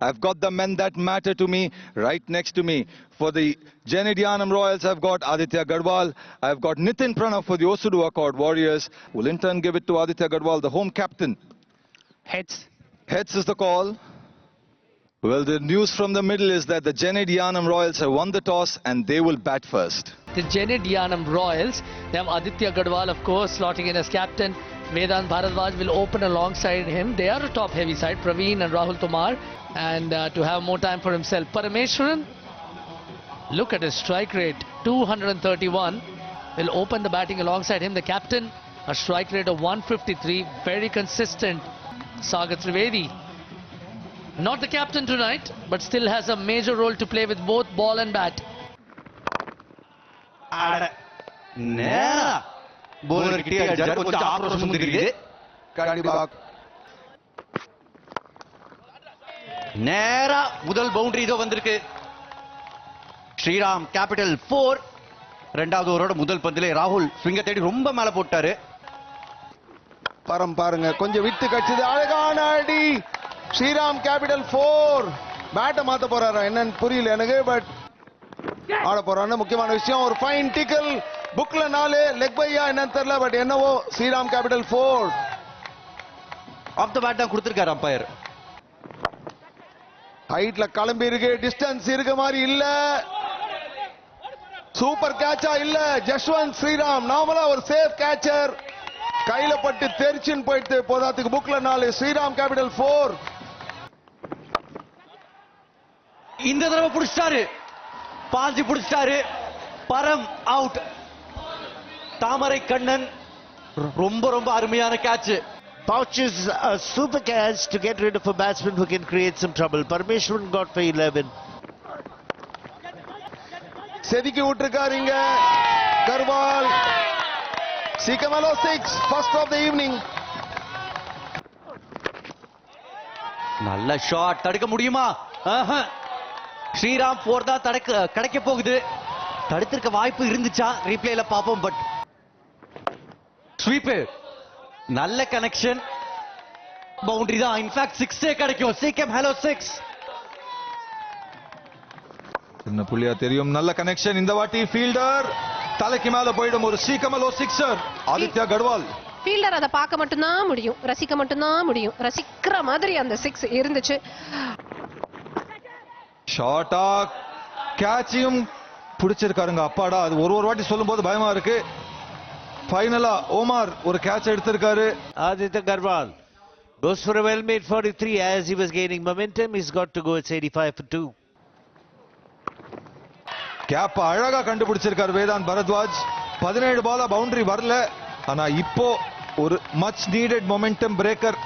I've got the men that matter to me right next to me. For the Genedianam Royals, I've got Aditya Garwal. I've got Nitin Pranav for the Osudu Accord Warriors. We'll in turn give it to Aditya Garwal, the home captain. Heads. Heads is the call. Well, the news from the middle is that the Genedianam Royals have won the toss and they will bat first. The Genedianam Royals, they have Aditya Gadwal, of course, slotting in as captain. Vedant Bharadwaj will open alongside him. They are a top heavy side, Praveen and Rahul Tomar. And to have more time for himself, Parameshwaran, look at his strike rate, 231. Will open the batting alongside him. The captain, a strike rate of 153, very consistent. Sagar Trivedi, not the captain tonight, but still has a major role to play with both ball and bat. நேரா முதல் boundary இதோ வந்திருக்கு. Sriram capital 4. இரண்டாவது ஓவரோட முதல் பந்திலே ராகுல் ஸ்விங்க தேடி ரொம்ப மேல போட்டாரு. பரம் பாருங்க, கொஞ்சம் விட்டு கட்சிது, அழகான அடி. ஸ்ரீராம் கேபிட்டல் 4. பேட்டை மாத்த போறாரா என்னன்னு புரியல எனக்கு, பட் ஆட போறான்னு முக்கியமான விஷயம். ஒரு ஃபைன் டிக்கல், புக்ல 4, லெக் பையா என்னன்னு தெரியல, பட் என்னவோ Shriram capital 4. Off the bat தான் கொடுத்திருக்காரு அம்பையர். ஹைட்ல கிளம்பி இருக்கு, டிஸ்டன்ஸ் இருக்க மாதிரி இல்ல. சூப்பர் கேட்சா இல்ல. ஜஸ்வந்த் ஸ்ரீராம் நார்மலா ஒரு சேஃப் கேச்சர், கையில பட்டு தெரிச்சுன்னு போயிட்டு போதாத்துக்கு புக்ல 4. ஸ்ரீராம் கேபிட்டல் 4. இந்த தடவை புடிச்சிட்டாரு, பாஞ்சி புடிச்சிட்டாரு. பரம் அவுட். தாமரை கண்ணன் ரொம்ப ரொம்ப அருமையான catch. Pouches a super catch to get rid of a batsman who can create some trouble. Parameshwaran got for 11. செதுக்கி விட்டுருக்காருங்க Garhwal. சீக்கமலோ 6, first of the evening. நல்ல ஷாட், தடுக்க முடியுமா? ஸ்ரீராம் 4 தான் கிடைக்க போகுது. தடுத்திருக்க வாய்ப்பு இருந்துச்சா? ரீப்ளேல பாப்போம். பட் ஸ்வீப், நல்ல கனெக்ஷன், பவுண்டரி தான். இன்ஃபேக்ட் 6 கிடைக்கும். Caecum hello 6. சின்ன புள்ளியா தெரியும், நல்ல கனெக்ஷன். இந்த வாட்டி ஃபீல்டர் தலைக்கு மேல போயிடும். ஒரு சீக்கமலோ சிக்ஸர். ஆதித்யா கட்வால் ஃபீல்டர் அதை பார்க்க மட்டும்தான் முடியும், ரசிக்க மட்டும்தான் முடியும். ரசிக்கிற மாதிரி அந்த 6 இருந்துச்சு. ஷார்ட்டா கேட்சியும் பிடிச்சிருக்காருங்க. அப்பாடா, அது ஒரு வாட்டி சொல்லும் போது பயமா இருக்கு. ஃபைனலா ஓமார் ஒரு கேட்ச் எடுத்திருக்காரு. Aditya Garwal goes for a well-made 43 as he was gaining momentum. He's got to go. It's 85 for 2. Gap அழகா கண்டுபிடிச்சிருக்காரு வேதாந்த் பரத்வாஜ். 17 பாலா பவுண்டரி வரல, ஆனா இப்போ ஒரு மச் நீடட் மொமெண்டம் பிரேக்கர்.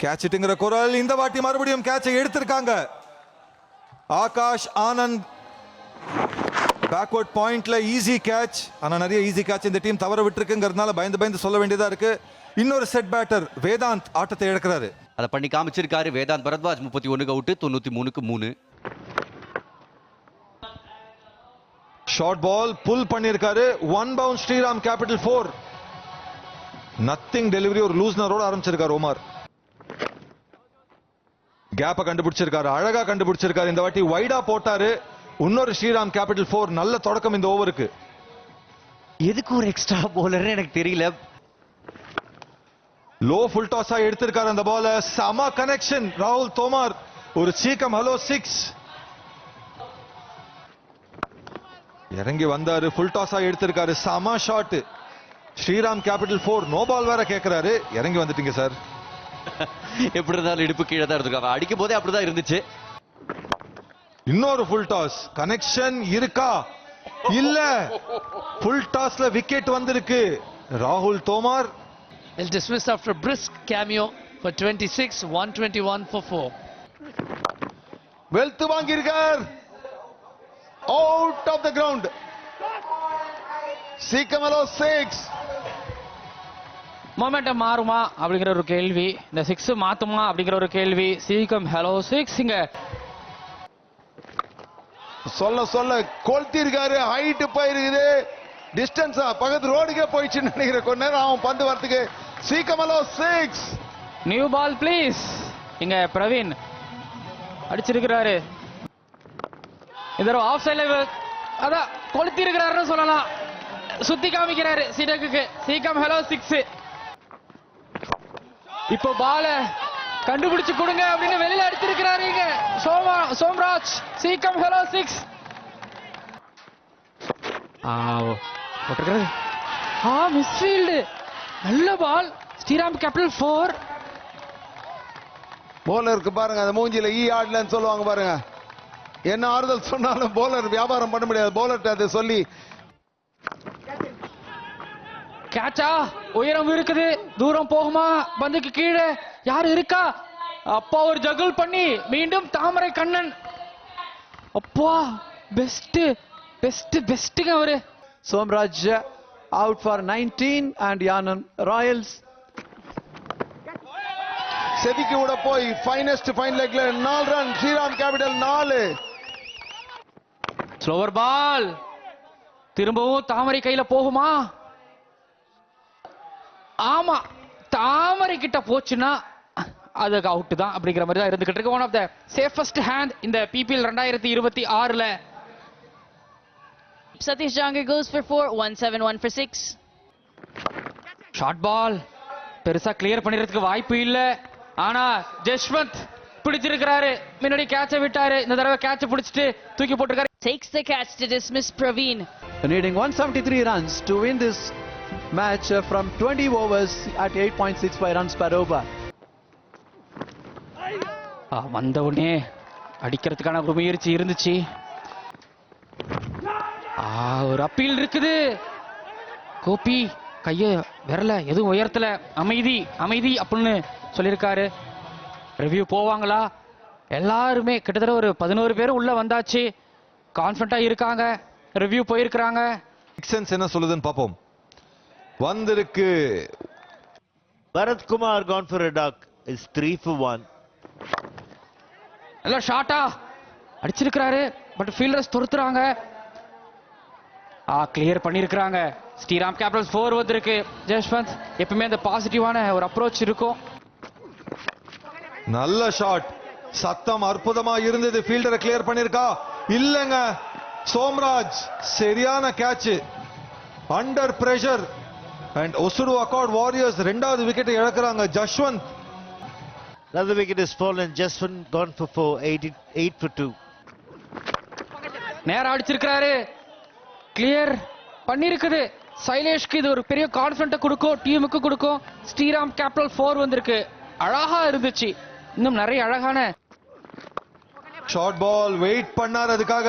கேட்சிட்டுங்கிற குரல். இந்த வாட்டி மறுபடியும் கேட்சை எடுத்திருக்காங்க. ஆகாஷ் ஆனந்த் பேக்வர்ட் பாயிண்ட்ல ஈஸி கேட்ச். ஆனா நிறைய ஈஸி கேட்ச் இந்த டீம் தவற விட்டுருக்குங்கிறதுனால பயந்து சொல்ல வேண்டியதா இருக்கு. இன்னொரு செட் பேட்டர் வேதாந்த் ஆட்டத்தை இழக்கிறாரு. அதை பண்ணி காமிச்சிருக்காரு வேதாந்த் பரத்வாஜ். 31 அவுட், 93க்கு 3. ஷார்ட் பால் புல் பண்ணிருக்காரு. 1 bound. Shriram capital 4. Nothing delivery. ஒரு லூஸ்னரோட ஆரம்பிச்சிருக்காரு ஓமார். கேப்ப கண்டுபிடிச்சிருக்காரு, அழகா கண்டுபிடிச்சிருக்காரு. இந்த வாட்டி வைடா போட்டாரு. இன்னொரு ஸ்ரீராம் கேபிட்டல் 4. நல்ல தொடக்கம் இந்த ஓவருக்கு. எதுக்கு ஒரு எக்ஸ்ட்ரா பவுலர் எனக்கு தெரியல. லோ ஃபுல் டாஸா எடுத்திருக்காரு அந்த பால. சம கனெக்ஷன். ராகுல் தோமார் ஒரு சீக்கம் ஹலோ 6. இறங்கி வந்தாரு, ஃபுல் டாஸா எடுத்திருக்காரு. சம shot. Shriram capital 4. No ball வேற கேட்கிறாரு. இறங்கி வந்துட்டீங்க சார். எப்படி இருந்தாலும் இடுப்பு கீழே தான் இருந்திருக்காங்க. அடிக்கும் போதே அப்படிதான் இருந்துச்சு. இன்னொரு ஃபுல் டாஸ். கனெக்ஷன் இருக்கா? இல்ல. ஃபுல் டாஸ்ல விக்கெட் வந்திருக்கு. ராகுல் Tomar Is dismissed after a brisk cameo for 26, 121 for 4. Width வாங்கியிருக்கார். Out of the ground. சீக்கமலோ 6. மொமெண்டம் மாறுமா அப்படிங்கிற ஒரு கேள்வி, இந்த 6 மாத்துமா அப்படிங்கிற ஒரு கேள்வி. சீக்கம் ஹலோ 6 இங்க சொல்ல கொளுத்தி இருக்காரு. ஹைட் போயிருக்குது, டிஸ்டன்ஸா பக்கத்து ரோடுக்கே போயிடுச்சுன்னு நினைக்கிறேன். கொஞ்ச நேரம் அவன் பந்து வரத்துக்கு. சீக்கமலோ 6. New ball please. இங்க பிரவீன் அடிச்சிருக்கிறாரு. இந்த ஆஃப் சைட்ல அதான் கொளுத்தி இருக்கிறாருன்னு சொல்லலாம். சுத்தி காமிக்கிறாரு சீடக்கு. Caecum hello 6. இப்போ பால கண்டுபிடிச்சு கொடுங்க அப்படின்னு வெளியில அடிச்சிருக்கிறாரு இங்க சோம்ராஜ். Caecum hello 6. போட்டிருக்கிறது. மிஸ்ஃபீல்டு. நல்ல பால். ஸ்ரீராம் கேபிட்டல் 4. போலருக்கு பாருங்க அந்த மூஞ்சில ஆடலன்னு சொல்லுவாங்க பாருங்க. என்ன ஆறுதல் சொன்னாலும் போலர் வியாபாரம் பண்ண முடியாது. போலர்ட்ட அதை சொல்லி கேட்சா உயரம் இருக்குது. தூரம் போகுமா? பந்துக்கு கீழே யாரு இருக்கா? அப்பா ஒரு ஜகுல் பண்ணி மீண்டும் தாமரை கண்ணன். அப்பா பெஸ்ட் பெஸ்ட் பெஸ்ட்ங்க அவரு. Somraj out for 19 and Yanam Royals. செதுக்கி விட போய் ஃபைனஸ்ட் ஃபைன் லெக்ல 4 run. Shriram capital 4. Slower ball. திரும்பவும் தாமரை கையில போகுமா? ஆமா, தாமரை கிட்ட போச்சுன்னா அதுக்கு அவுட் தான் அப்படிங்கிற மாதிரி தான் இருந்துகிட்டு இருக்கு. One of the safest hand இந்த பிபிஎல் 2026ல. Satish Jangar goes for 4, 171 for 6. Short ball பெருசா கிளியர் பண்ணிக்கிறதுக்கு வாய்ப்பு இல்ல. ஆனா ஜஸ்வந்த் பிடிச்சிருக்கிறாரு. முன்னாடி கேட்ச விட்டாரு. இந்த தடவை கேட்ச பிடிச்சிட்டு தூக்கி போட்டுருக்காரு. Takes the catch to dismiss Praveen. Needing 173 runs to win this match from 20 overs at 8.65 runs per over. வந்த உடனே அடிக்கிறதுக்கான ஒரு முயற்சி இருந்துச்சு. ஒரு அப்பீல் இருக்குது. கோபி கைய விரல எதுவும் உயர்த்தல. அமைதி அமைதி அப்படின்னு சொல்லியிருக்காரு. ரிவ்யூ போவாங்களா? எல்லாருமே கிட்டத்தட்ட ஒரு 11 பேர் உள்ள வந்தாச்சு. கான்ஃபிடண்டா இருக்காங்க. ரிவ்யூ போயிருக்காங்க. சென்ஸ் என்ன சொல்லுதுன்னு பாப்போம். வந்திருக்கு. Bharat Kumar gone for a duck. It's 3 for 1. நல்ல ஷாட்டா அடிச்சிருக்கிறாரு. பட் ஃபீல்டர்ஸ் துரத்துறாங்க. கிளியர் பண்ணிருக்காங்க. ஸ்ரீராம் கேபிட்டல்ஸ் 4 வந்திருக்கு. ஜஸ்வந்த் எப்பவுமே அந்த பாசிட்டிவான ஒரு அப்ரோச் இருக்கும். நல்ல ஷாட். சத்தம் அற்புதமா இருந்தது. ஃபீல்டரை கிளியர் பண்ணிருக்கா? இல்லங்க. சோம்ராஜ் சரியான கேட்ச். அண்டர் பிரஷர் அண்ட் ஒசுடு அக்கார்ட் வாரியர்ஸ் 2வது விக்கெட்டை இழக்கிறாங்க. Jaswant. Another wicket is fallen. Jaswant gone for 4, 8 for 2. நேரா அடிச்சிருக்கிறாரு. கிளியர் பண்ணிருக்குது. சைலேஷ்க்கு இது ஒரு பெரிய கான்ஃபிடன்ட் கொடுக்கும். டீமுக்கு கொடுக்கும். ஸ்ரீராம் கேபிட்டல் 4 வந்திருக்கு. அழகா இருந்துச்சு. இன்னும் நிறைய அழகான ஷார்ட் பால் வெயிட் பண்ணார். அதுக்காக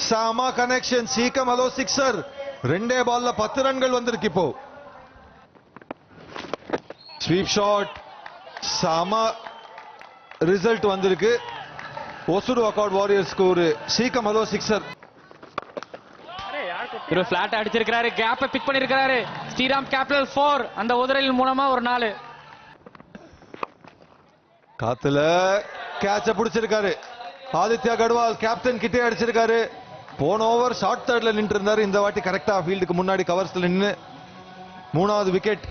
சாமா கனெக்ஷன். Caecum hello 6. 2 பால்ல 10 ரன்கள் வந்திருக்கு. இப்போ ஸ்வீப் ஷாட். சாமா ரிசல்ட் வந்திருக்கு. ஒசுடு அக்கார்ட் வாரியர்ஸ்க்கு ஒரு சீக்கம் ஹலோ 6. ஒரு பிளாட் அடிச்சிருக்கிறாரு. கேப்பை பிக் பண்ணிருக்கிறாரு. ஸ்ரீராம் கேபிட்டல் 4 அந்த உதறலின் மூலமா ஒரு 4. காத்துல கேட்ச பிடிச்சிருக்காரு. ஆதித்யா கட்வால் கேப்டன் கிட்டே அடிச்சிருக்காரு. போன ஓவர் ஷார்ட் தேர்ட்ல நின்று இருந்தாரு. இந்த வாட்டி கரெக்டா ஃபீல்டுக்கு முன்னாடி கவர்ஸ்ல நின்னு 3வது wicket.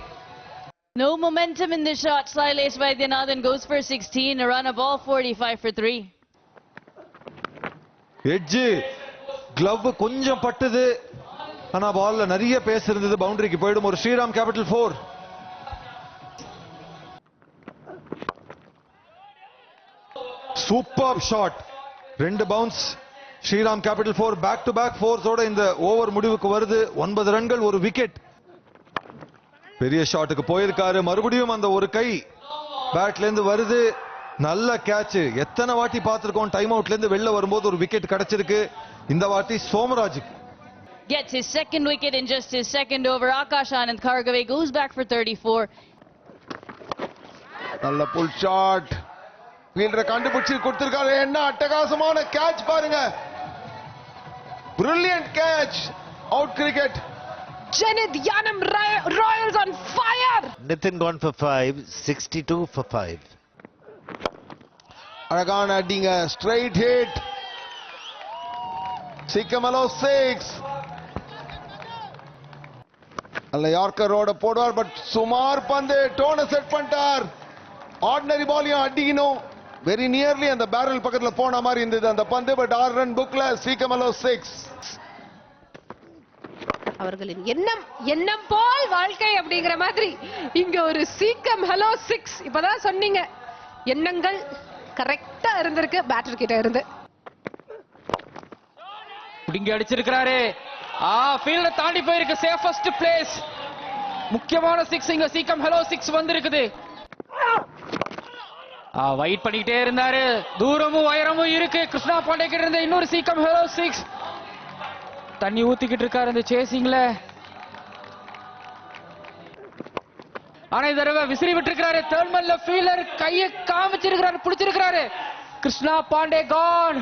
No momentum in the shot. Sailesh Vaidyanathan goes for 16. A run, a ball, 45 for 3. Edge glove கொஞ்சம் பட்டுது. ஆனா பால்ல நிறைய பேஸ் இருந்தது. பவுண்டரிக்கு போயிடும். ஒரு Shriram capital 4. Super shot. 2 bounce. Shriram capital 4 back to back 4s இந்த ஓவர் முடிவுக்கு வருது. 9 ரன்கள், ஒரு விக்கெட். பெரிய ஷாட்டுக்கு போயிருக்காரு. மறுபடியும் அந்த ஒரு கை பேட்ல இருந்து வருது. நல்ல கேட்ச். எத்தனை வாட்டி பார்த்திருக்கோம் டைம் அவுட்ல இருந்து வெளில வரும்போது ஒரு விக்கெட் கிடைச்சிருக்கு. இந்த வாட்டி சோமராஜுக்கு. Gets his second wicket in just his second over. Akash Anand Khargave goes back for 34. நல்ல புல் ஷாட். ஃபீல்டரை கண்டுபிடிச்சு கொடுத்திருக்காரு. என்ன அட்டகாசமான கேட்ச் பாருங்க. Brilliant catch. Out cricket. Janid Yanam Royals on fire. Nitin gone for 5, 62 for 5. அழகான அடிங்க. Straight hit. சிக்கமலோ 6. நல்ல யார்க்கர் ரோட போடுவார். பட் சுமார் பந்து. டோனை செட் பண்ணிட்டார். ஆர்டினரி பாலையும் அடிக்கணும். வெரி நியர்லி அந்த பேரல் பக்கத்துல போன மாதிரி இருந்தது அந்த பந்து. பட் 6 ரன் புக்ல சீக்கமலோ 6. அவர்களின் எண்ணம் போல் வாழ்க்கை அப்படிங்கிற மாதிரி இங்க ஒரு சீக்கம் ஹலோ 6. இப்பதான் சொன்னீங்க, எண்ணங்கள் கரெக்டா இருந்திருக்கு பேட்டர் கிட்ட இருந்து. பிடிங்கி அடிச்சிருக்காரு. ஃபீல்ட தாண்டி போயிருக்கு. Safest place. முக்கியமான 6 இங்க சீக்கம் ஹலோ 6 வந்திருக்குது. வெயிட் பண்ணிட்டே இருந்தாரு. தூரமும் உயரமும் இருக்கு. கிருஷ்ணா பாண்டே கிட்ட இருந்து இன்னொரு சீக்கம் ஹலோ 6. தண்ணி ஊத்திக்கிட்டு இருக்காரு இந்த சேசிங்ல. ஆனா இந்த தடவை விசிறி விட்டுருக்காரு. தேர்மல்ல ஃபீல்டர் கையை காமிச்சிருக்காரு, பிடிச்சிருக்காரு. கிருஷ்ணா பாண்டே கான்.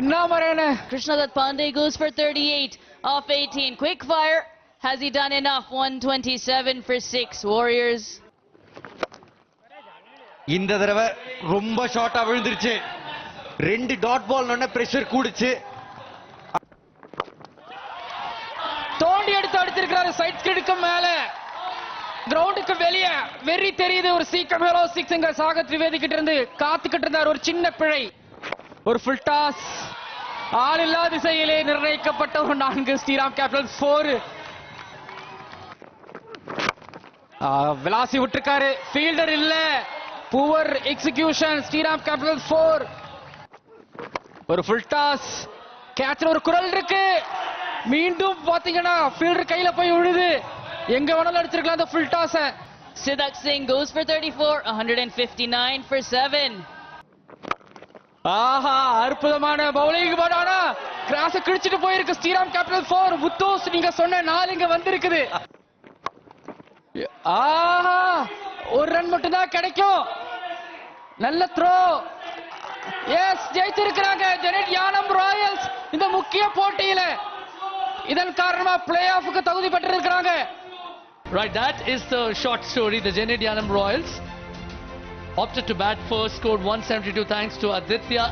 என்ன மரேன. Krishnadat Pandey goes for 38 off 18. Quick fire. Has he done enough? 127 for 6. Warriors. இந்த தடவை ரொம்ப ஷார்ட்டா விழுந்துருச்சு. 2 டாட் பால் பிரஷர் கூடுச்சு. தோண்டி எடுத்து அடிச்சிருக்காரு சைட் ஸ்கிரிடுக்கு மேல. கிரவுண்டுக்கு வெளியே வெறி தெரியுது. ஒரு சீக்கம் ஹலோ 6 இங்க சாகர் திரிவேதி கிட்ட இருந்து காத்துக்கிட்டு இருந்தார். ஒரு சின்ன பிழை. ஒரு ஃபுல் டாஸ். ஆள் இல்லா திசையிலே நிர்ணயிக்கப்பட்ட ஒரு 4. ஸ்ரீராம் கேபிட்டல் 4. விளாசி விட்டுருக்காரு. ஃபீல்டர் இல்ல. Poor execution. ஸ்ரீராம் கேபிட்டல் 4. ஒரு ஃபுல் டாஸ். கேட்ச்ல ஒரு குரல் இருக்கு. மீண்டும் பாத்தீங்கன்னா ஃபீல்டர் கையில போய் விழுது. எங்க வேணாலும் அடிச்சிருக்கலாம் அந்த full toss. Siddhak Singh goes for 34. 159 for 7. ஆஹா, அற்புதமான பவுலிங். ஆனா கிராஸ் கிழிச்சிட்டு போயிருக்கு ஸ்ரீராம் கேபிட்டல் 4. முத்தோஸ் நீங்க சொன்ன 4 இங்க வந்திருக்குது. ஆஹா, ஒரு ரன் மட்டும் தான் கிடைக்கும். நல்ல throw. S, ஜெயிச்சிருக்கிறாங்க Janet Yanam Royals இந்த முக்கிய போட்டியில. இதன் காரணமா பிளே ஆஃப்க்கு தகுதி பெற்றிருக்கிறாங்க. Right, that is the short story. The Janet Yanam Royals opted to bat first, scored 172 thanks to Aditya.